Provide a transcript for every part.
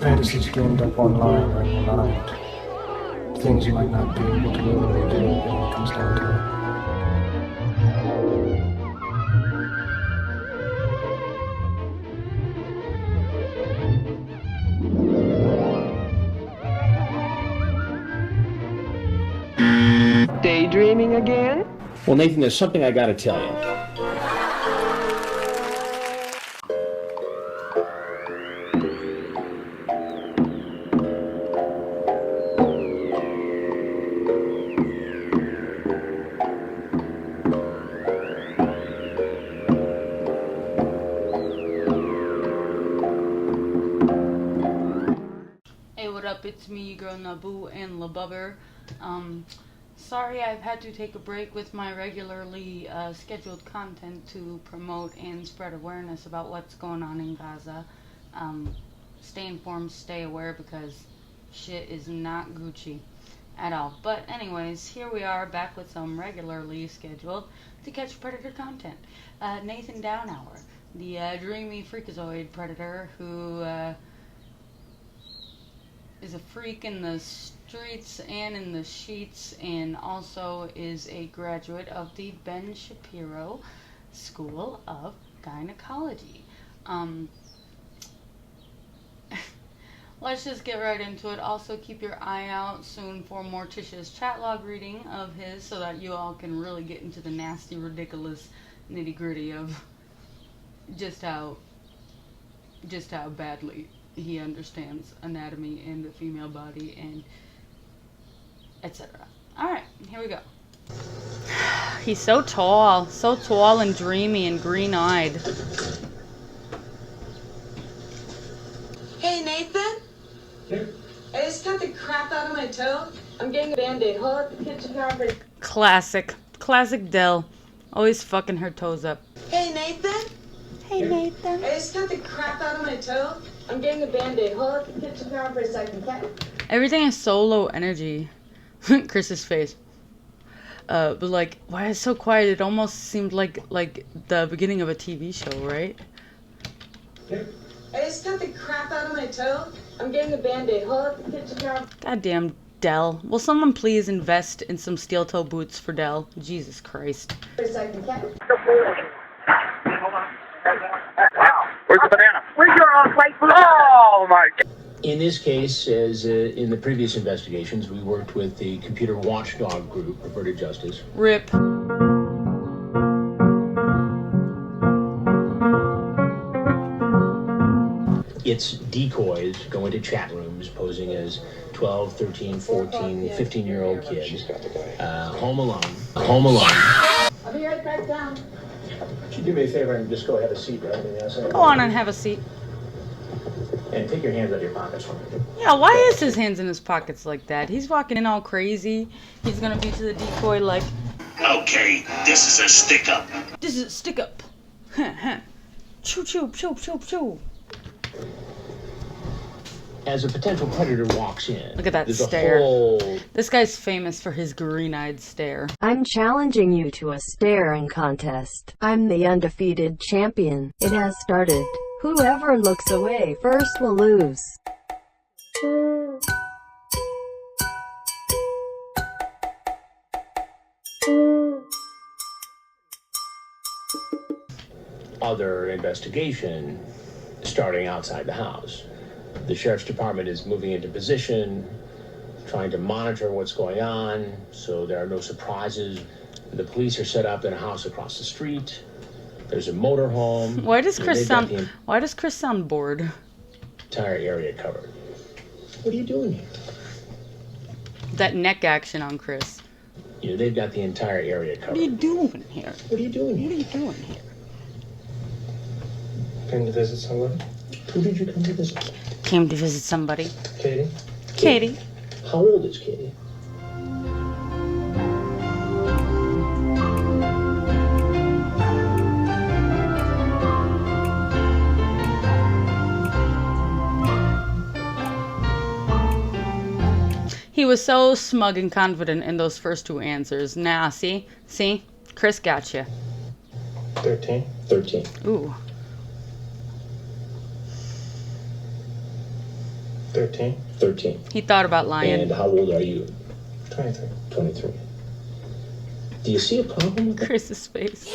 Fantasies dreamed up online or in your mind. Things you might not be able to willingly do when it comes down to it. Daydreaming again? Well, Nathan, there's something I gotta tell you. Hey, what up? It's me, your girl Naboo and LaBubber. Sorry I've had to take a break with my regularly scheduled content to promote and spread awareness about what's going on in Gaza. Stay informed, stay aware, because shit is not Gucci at all. But anyways, here we are back with some regularly scheduled To Catch Predator content. Nathan Downhour, the dreamy freakazoid predator who is a freak in the streets and in the sheets, and also is a graduate of the Ben Shapiro School of Gynecology. Let's just get right into it. Also, keep your eye out soon for Morticia's chat log reading of his, so that you all can really get into the nasty, ridiculous nitty-gritty of just how badly he understands anatomy and the female body and etc. Alright, here we go. He's so tall and dreamy and green-eyed. Hey, Nathan? Yeah. I just cut the crap out of my toe. I'm getting a band-aid. Hold up the kitchen counter. Classic Dell. Always fucking her toes up. Hey, Nathan? Hey, Nathan. I just cut the crap out of my toe. I'm getting a band-aid. Hold up the kitchen counter for a second, okay? Everything is so low energy. Chris's face. But like, why is it so quiet? It almost seemed like the beginning of a TV show, right? Yeah. I just cut the crap out of my toe. I'm getting a band-aid. Hold up the kitchen counter. Goddamn Dell. Will someone please invest in some steel toe boots for Dell? Jesus Christ. For a second, okay? Where's the banana? Where's your plate? Oh my God. In this case, as in the previous investigations, we worked with the computer watchdog group, Perverted Justice. RIP. Its decoys go into chat rooms posing as 12, 13, 14, 15-year-old kids. Home alone. I'll be right back down. Could you do me a favor and just go have a seat right in the outside? Go on and have a seat. And take your hands out of your pockets for me. Yeah, why is his hands in his pockets like that? He's walking in all crazy. He's gonna be to the decoy like, okay, this is a stick-up. this is a stick-up. Choo choo choo choo choo. As a potential predator walks in, Look at that there's stare. a whole... This guy's famous for his green-eyed stare. I'm challenging you to a staring contest. I'm the undefeated champion. It has started. Whoever looks away first will lose. Other investigation starting outside the house. The sheriff's department is moving into position, trying to monitor what's going on, so there are no surprises. The police are set up in a house across the street. There's a motorhome. Why does Chris sound bored? Entire area covered. What are you doing here? That neck action on Chris. You know, they've got the entire area covered. What are you doing here? What are you doing here? What are you doing here? Came to visit somebody? Who did you come to visit? Came to visit somebody. Katie? Katie. How old is Katie? He was so smug and confident in those first two answers. Nah, see? Chris got you. 13. Ooh. 13. 13. He thought about lying. And how old are you? 23. 23. Do you see a problem with that? Chris's face.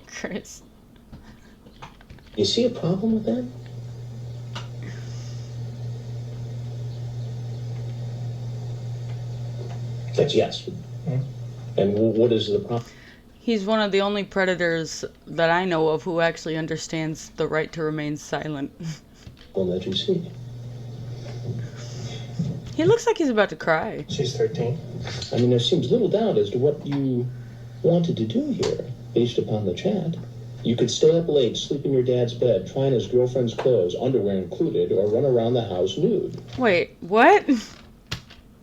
Chris. Do you see a problem with that? That's yes. And what is the problem? He's one of the only predators that I know of who actually understands the right to remain silent. Well, that you see. He looks like he's about to cry. She's 13. I mean, there seems little doubt as to what you wanted to do here, based upon the chat. You could stay up late, sleep in your dad's bed, try on his girlfriend's clothes, underwear included, or run around the house nude. Wait, what? You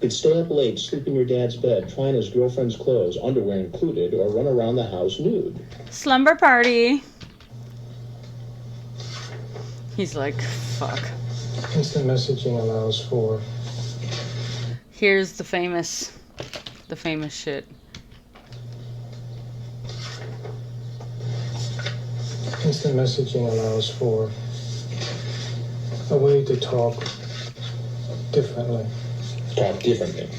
could stay up late, sleep in your dad's bed, try on his girlfriend's clothes, underwear included, or run around the house nude. Slumber party. He's like, fuck. Instant messaging allows for... Here's the famous shit. Instant messaging allows for a way to talk differently. Talk differently.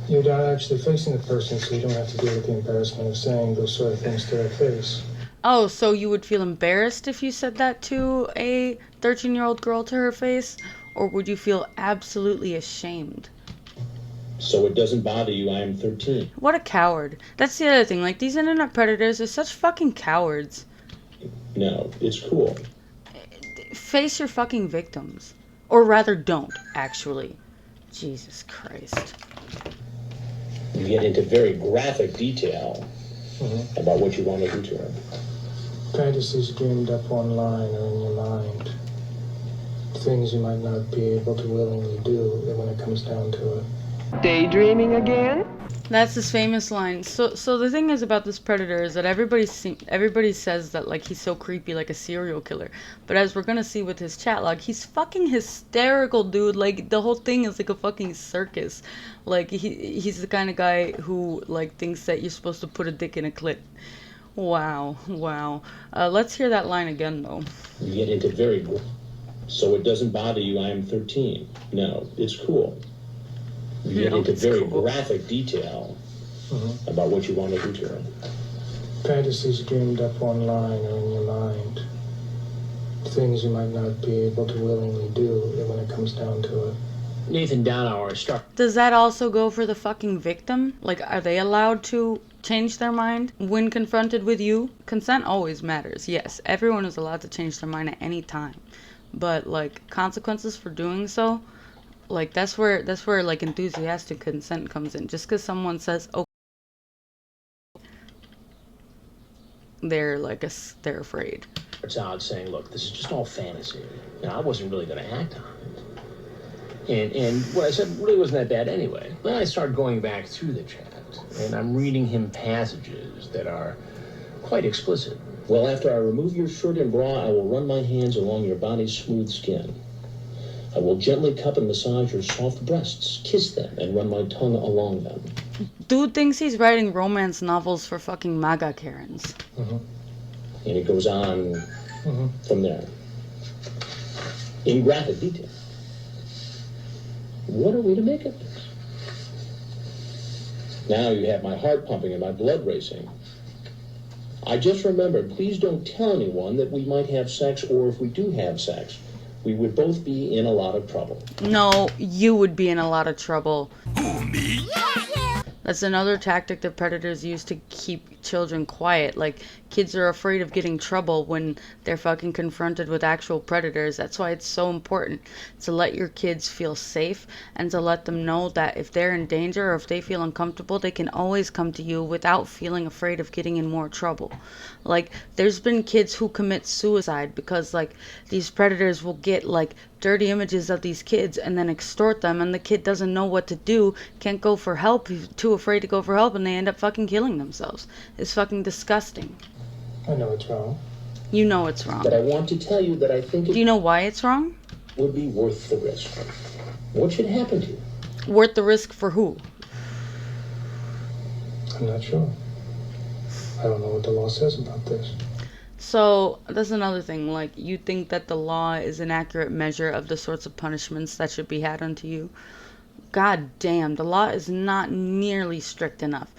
You're not actually facing the person, so you don't have to deal with the embarrassment of saying those sort of things to their face. Oh, so you would feel embarrassed if you said that to a 13-year-old girl to her face? Or would you feel absolutely ashamed? So it doesn't bother you I am 13. What a coward. That's the other thing. Like, these internet predators are such fucking cowards. No, it's cool. Face your fucking victims. Or rather, don't, actually. Jesus Christ. You get into very graphic detail about what you want to do to her. Fantasies dreamed up online are in your mind. Things you might not be able to willingly do when it comes down to it. Daydreaming again? That's his famous line. So the thing is about this predator is that everybody says that like he's so creepy, like a serial killer. But as we're gonna see with his chat log, he's fucking hysterical, dude. Like the whole thing is like a fucking circus. Like he's the kind of guy who like thinks that you're supposed to put a dick in a clit. Wow. Let's hear that line again though. You get into very... So it doesn't bother you I am 13. No, it's cool. You get into very graphic detail about what you want to do to her. Fantasies dreamed up online are in your mind. Things you might not be able to willingly do when it comes down to it. Nathan Downhour struck. Does that also go for the fucking victim? Like, are they allowed to change their mind when confronted with you? Consent always matters. Yes, everyone is allowed to change their mind at any time. But, like, consequences for doing so, like, that's where like, enthusiastic consent comes in. Just because someone says, oh, they're, like, they're afraid. It's out saying, look, this is just all fantasy. Now, I wasn't really going to act on it. And what I said really wasn't that bad anyway. Then I started going back through the chat, and I'm reading him passages that are quite explicit. Well, after I remove your shirt and bra, I will run my hands along your body's smooth skin. I will gently cup and massage your soft breasts, kiss them, and run my tongue along them. Dude thinks he's writing romance novels for fucking MAGA Karens. And it goes on from there. In graphic detail. What are we to make of this? Now you have my heart pumping and my blood racing. I just remembered, please don't tell anyone that we might have sex, or if we do have sex, we would both be in a lot of trouble. No, you would be in a lot of trouble. Who, me? That's another tactic that predators use to keep children quiet. Like, kids are afraid of getting trouble when they're fucking confronted with actual predators. That's why it's so important to let your kids feel safe and to let them know that if they're in danger or if they feel uncomfortable, they can always come to you without feeling afraid of getting in more trouble. Like, there's been kids who commit suicide because, like, these predators will get, like, dirty images of these kids and then extort them, and the kid doesn't know what to do, can't go for help, he's too afraid to go for help, and they end up fucking killing themselves. It's fucking disgusting. I know it's wrong. You know it's wrong. But I want to tell you that I think Do you know why it's wrong? would be worth the risk. What should happen to you? Worth the risk for who? I'm not sure. I don't know what the law says about this. So that's another thing. Like, you think that the law is an accurate measure of the sorts of punishments that should be had unto you? God damn, the law is not nearly strict enough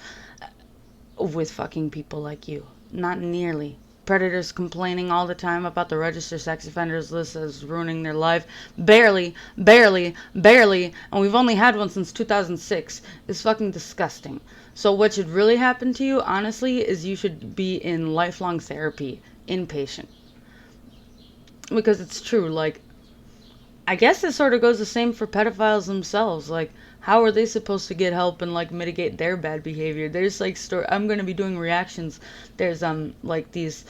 with fucking people like you. Not nearly. Predators complaining all the time about the registered sex offenders list as ruining their life. Barely. And we've only had one since 2006. It's fucking disgusting. So what should really happen to you, honestly, is you should be in lifelong therapy, inpatient. Because it's true, like, I guess it sort of goes the same for pedophiles themselves. Like, how are they supposed to get help and, like, mitigate their bad behavior? There's, like, I'm going to be doing reactions. There's, like, these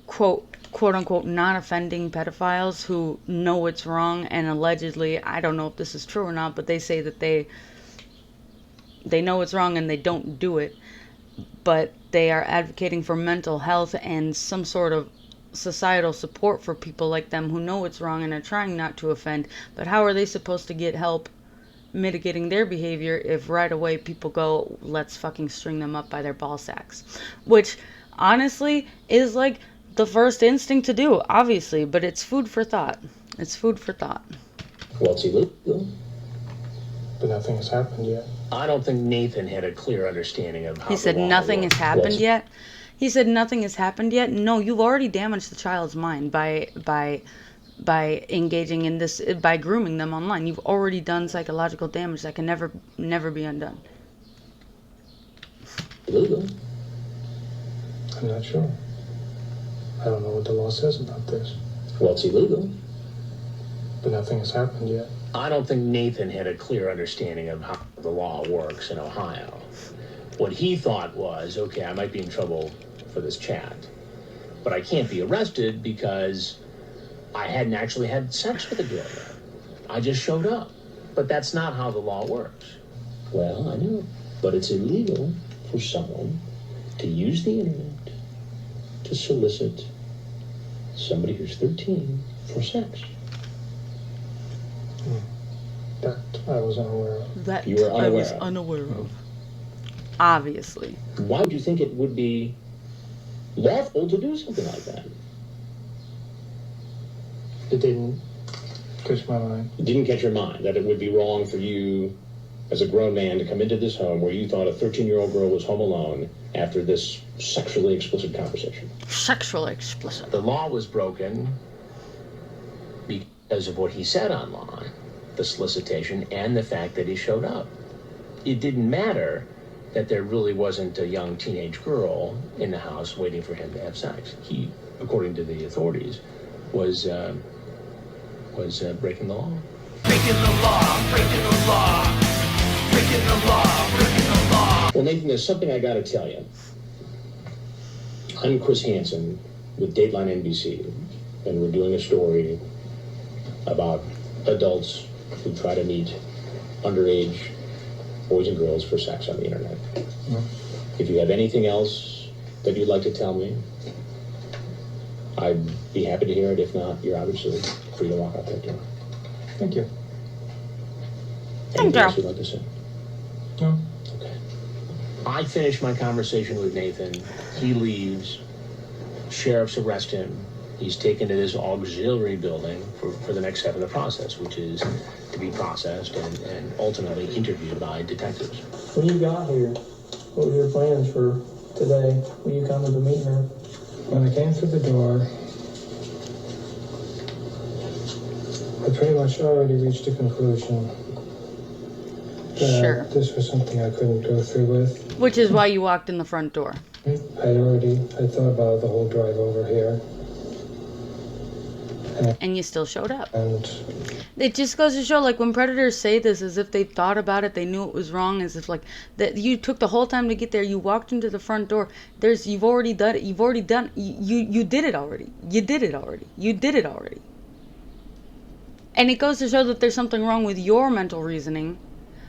quote unquote non-offending pedophiles who know it's wrong, and allegedly, I don't know if this is true or not, but they say that they know it's wrong and they don't do it, but they are advocating for mental health and some sort of societal support for people like them who know it's wrong and are trying not to offend. But how are they supposed to get help mitigating their behavior if right away people go, let's fucking string them up by their ball sacks? Which honestly is like the first instinct to do, obviously, but it's food for thought. It's food for thought. Well, it's illegal. But nothing has happened yet. I don't think Nathan had a clear understanding of how He said the law nothing has works. happened yet. He said nothing has happened yet. No, you've already damaged the child's mind by engaging in this, by grooming them online. You've already done psychological damage that can never be undone. Illegal. I'm not sure. I don't know what the law says about this. Well, it's illegal. But nothing has happened yet. I don't think Nathan had a clear understanding of how the law works in Ohio. What he thought was, okay, I might be in trouble for this chat, but I can't be arrested because I hadn't actually had sex with a girl yet. I just showed up. But that's not how the law works. Well, I know, but it's illegal for someone to use the internet to solicit somebody who's 13 for sex. That I was unaware of. That You were I was unaware of. unaware of. Obviously. Why would you think it would be lawful to do something like that? It didn't catch my mind. It didn't catch your mind that it would be wrong for you as a grown man to come into this home where you thought a 13-year-old girl was home alone after this sexually explicit conversation. Sexually explicit. The law was broken because of what he said online, the solicitation, and the fact that he showed up. It didn't matter that there really wasn't a young teenage girl in the house waiting for him to have sex. He, according to the authorities, was breaking the law. Breaking the law, breaking the law, breaking the law, breaking the law. Well, Nathan, there's something I gotta tell you. I'm Chris Hansen with Dateline NBC, and we're doing a story about adults who try to meet underage boys and girls for sex on the internet. If you have anything else that you'd like to tell me, I'd be happy to hear it. If not, you're obviously free to walk out that door. Thank you. Anything else you'd like to say? No. Okay. I finish my conversation with Nathan. He leaves. Sheriffs arrest him. He's taken to this auxiliary building for the next step in the process, which is to be processed and ultimately interviewed by detectives. When you got here, what were your plans for today? When you coming to meet her? When I came through the door, I pretty much already reached a conclusion that Sure. this was something I couldn't go through with. Which is why you walked in the front door. I thought about the whole drive over here. And you still showed up. And It just goes to show, like, when predators say this as if they thought about it, they knew it was wrong, as if, like, that you took the whole time to get there, you walked into the front door, you've already done it, you did it already. You did it already. And it goes to show that there's something wrong with your mental reasoning,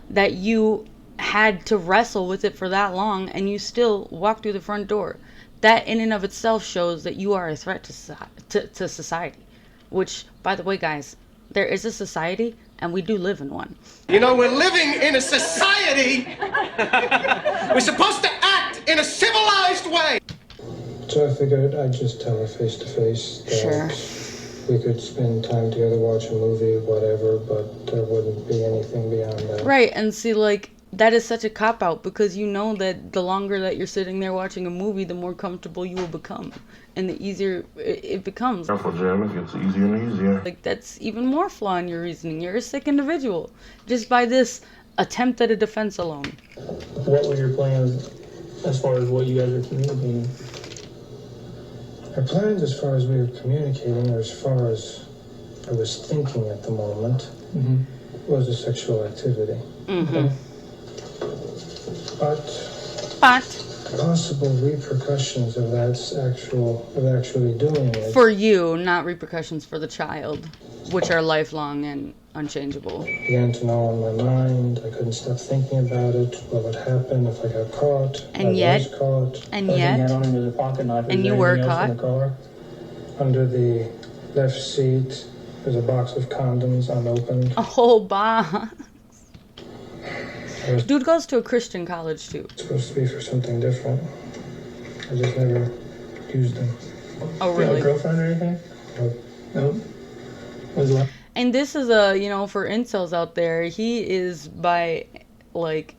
that you had to wrestle with it for that long, and you still walked through the front door. That in and of itself shows that you are a threat to society. Which, by the way, guys, there is a society, and we do live in one. You know, we're living in a society. We're supposed to act in a civilized way. So I figured I'd just tell her face to face that Sure. we could spend time together, watch a movie, whatever, but there wouldn't be anything beyond that. Right, and see, like, that is such a cop-out because you know that the longer that you're sitting there watching a movie, the more comfortable you will become. And the easier it becomes. Careful, Jim. It gets easier and easier. Like, that's even more flaw in your reasoning. You're a sick individual. Just by this attempt at a defense alone. What were your plans as far as what you guys are communicating? Our plans as far as we were communicating, or as far as I was thinking at the moment, was a sexual activity. But possible repercussions of actually doing it. For you, not repercussions for the child, which are lifelong and unchangeable. Began to gnaw on my mind. I couldn't stop thinking about it. What would happen if I got caught? And yet, was caught. and He yet, had on him as a pocket knife. and you were caught. In the car? Under the left seat, there's a box of condoms unopened. A whole box. Dude goes to a Christian college too. It's supposed to be for something different. I just never used them. Oh, Do you have really? a girlfriend or anything? Nope. When's the last? And this is a, you know, for incels out there, he is by, like,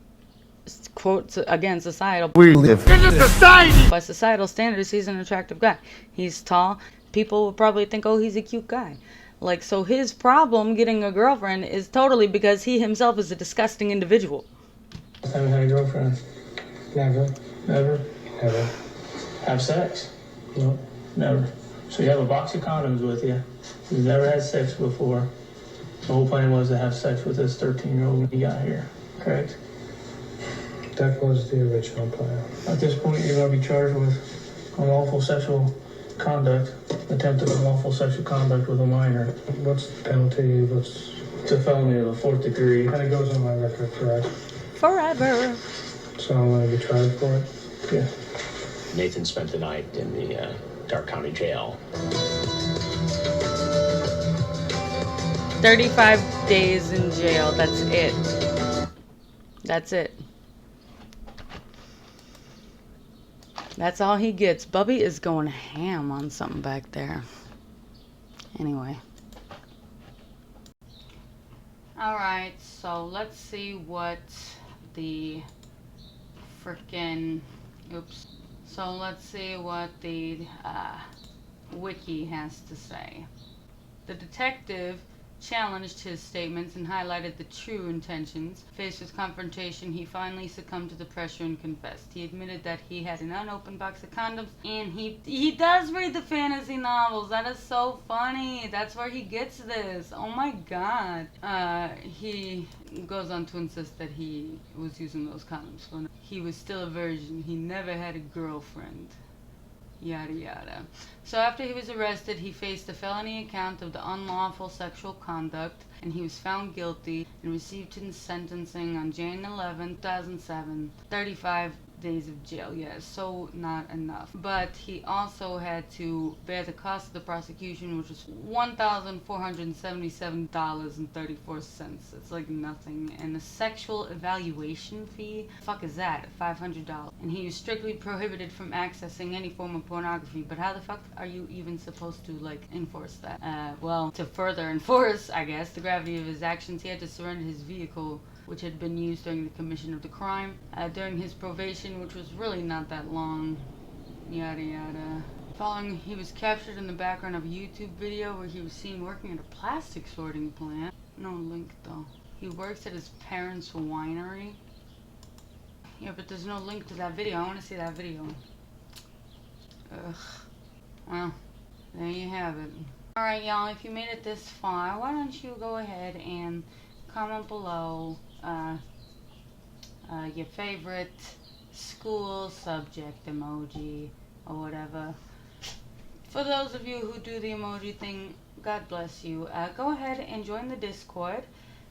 quote, again, societal. We live in a society. By societal standards, he's an attractive guy. He's tall. People would probably think, oh, he's a cute guy. Like, so his problem getting a girlfriend is totally because he himself is a disgusting individual. Last time you had a girlfriend? Never. Never. Never. Have sex? No. Never. So you have a box of condoms with you. You've never had sex before. The whole plan was to have sex with this 13-year-old when he got here, correct? That was the original plan. At this point, you're going to be charged with unlawful sexual conduct, attempted unlawful sexual conduct with a minor. What's the penalty? It's a felony of the 4th degree. And it goes on my record, correct? Forever. So I'm going to be tried for it? Yeah. Nathan spent the night in the Dark County Jail. 35 days in jail. That's it. That's it. That's all he gets. Bubby is going ham on something back there. Anyway. Alright, so let's see what the frickin'... Oops. So let's see what the wiki has to say. The detective challenged his statements and highlighted the true intentions. Faced with confrontation, he finally succumbed to the pressure and confessed. He admitted that he had an unopened box of condoms, and he does read the fantasy novels. That is so funny. That's where he gets this. Oh my god. He goes on to insist that he was using those condoms when he was still a virgin. He never had a girlfriend. Yada yada. So after he was arrested, he faced a felony account of the unlawful sexual conduct, and he was found guilty and received his sentencing on January 11, 2007. 35 days of jail. Yes, so not enough. But he also had to bear the cost of the prosecution, which was $1,477.34. It's like nothing. And the sexual evaluation fee, the fuck is that? $500. And he was strictly prohibited from accessing any form of pornography. But how the fuck are you even supposed to, like, enforce that? Well, to further enforce, I guess, the gravity of his actions, he had to surrender his vehicle, which had been used during the commission of the crime. During his probation, which was really not that long, yada yada. Following, he was captured in the background of a YouTube video where he was seen working at a plastic sorting plant. No link though. He works at his parents' winery. Yeah, but there's no link to that video. I want to see that video. Ugh. Well, there you have it. Alright y'all, if you made it this far, why don't you go ahead and comment below your favorite school subject emoji or whatever. For those of you who do the emoji thing, God bless you. Go ahead and join the Discord.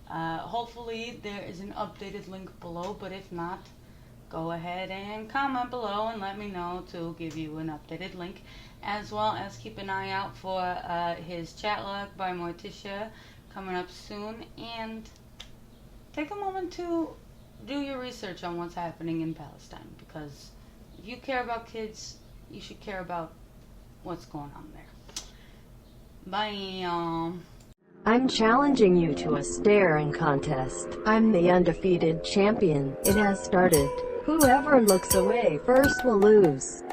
Hopefully there is an updated link below, but if not, go ahead and comment below and let me know to give you an updated link, as well as keep an eye out for his chat log by Morticia coming up soon, and take a moment to do your research on what's happening in Palestine, because if you care about kids, you should care about what's going on there. Bye. I'm challenging you to a staring contest. I'm the undefeated champion. It has started. Whoever looks away first will lose.